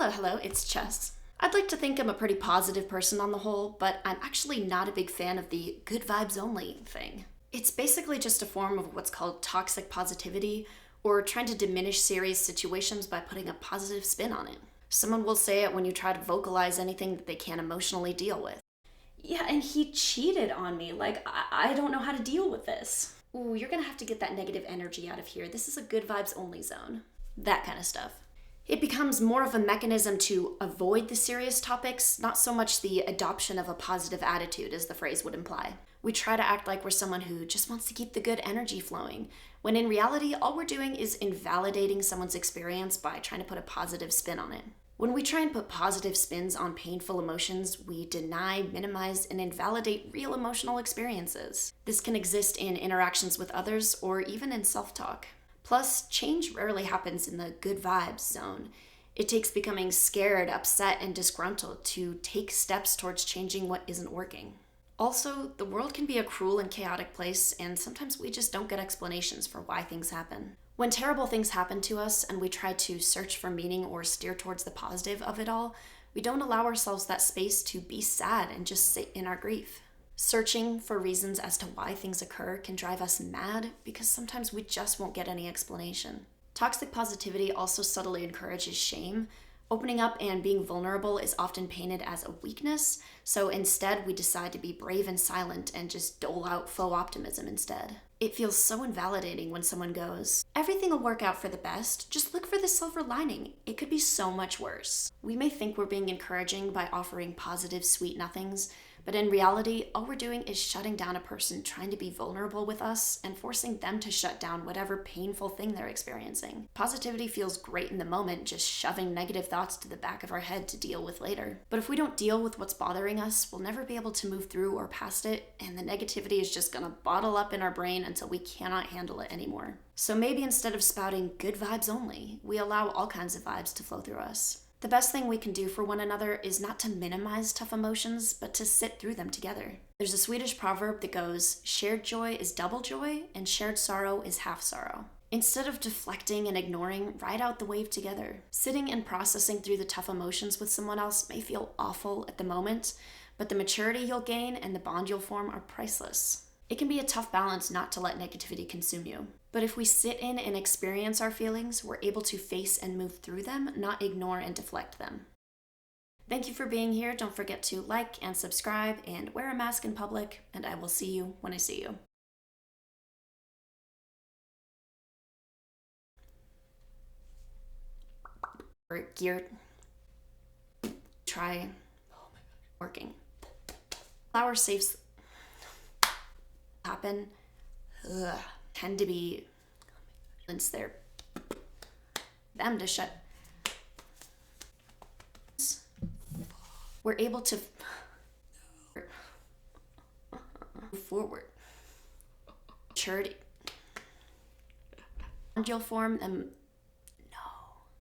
Hello, it's Chess. I'd like to think I'm a pretty positive person on the whole, but I'm actually not a big fan of the good vibes only thing. It's basically just a form of what's called toxic positivity, or trying to diminish serious situations by putting a positive spin on it. Someone will say it when you try to vocalize anything that they can't emotionally deal with. Yeah, and he cheated on me. I don't know how to deal with this. Ooh, you're gonna have to get that negative energy out of here. This is a good vibes only zone. That kind of stuff. It becomes more of a mechanism to avoid the serious topics, not so much the adoption of a positive attitude, as the phrase would imply. We try to act like we're someone who just wants to keep the good energy flowing, when in reality, all we're doing is invalidating someone's experience by trying to put a positive spin on it. When we try and put positive spins on painful emotions, we deny, minimize, and invalidate real emotional experiences. This can exist in interactions with others or even in self-talk. Plus, change rarely happens in the good vibes zone. It takes becoming scared, upset, and disgruntled to take steps towards changing what isn't working. Also, the world can be a cruel and chaotic place, and sometimes we just don't get explanations for why things happen. When terrible things happen to us and we try to search for meaning or steer towards the positive of it all, we don't allow ourselves that space to be sad and just sit in our grief. Searching for reasons as to why things occur can drive us mad because sometimes we just won't get any explanation. Toxic positivity also subtly encourages shame. Opening up and being vulnerable is often painted as a weakness, so instead we decide to be brave and silent and just dole out faux optimism instead. It feels so invalidating when someone goes, "Everything will work out for the best, just look for the silver lining. It could be so much worse." We may think we're being encouraging by offering positive, sweet nothings, but in reality, all we're doing is shutting down a person trying to be vulnerable with us and forcing them to shut down whatever painful thing they're experiencing. Positivity feels great in the moment, just shoving negative thoughts to the back of our head to deal with later. But if we don't deal with what's bothering us, we'll never be able to move through or past it, and the negativity is just gonna bottle up in our brain until we cannot handle it anymore. So maybe instead of spouting good vibes only, we allow all kinds of vibes to flow through us. The best thing we can do for one another is not to minimize tough emotions, but to sit through them together. There's a Swedish proverb that goes, "Shared joy is double joy, and shared sorrow is half sorrow." Instead of deflecting and ignoring, ride out the wave together. Sitting and processing through the tough emotions with someone else may feel awful at the moment, but the maturity you'll gain and the bond you'll form are priceless. It can be a tough balance not to let negativity consume you. But if we sit in and experience our feelings, we're able to face and move through them, not ignore and deflect them. Thank you for being here. Don't forget to like and subscribe and wear a mask in public, and I will see you when I see you. Or gear. Try working. Flower safes happen. Tend to be there. Them to shut. We're able to move forward. Maturity. And you'll form them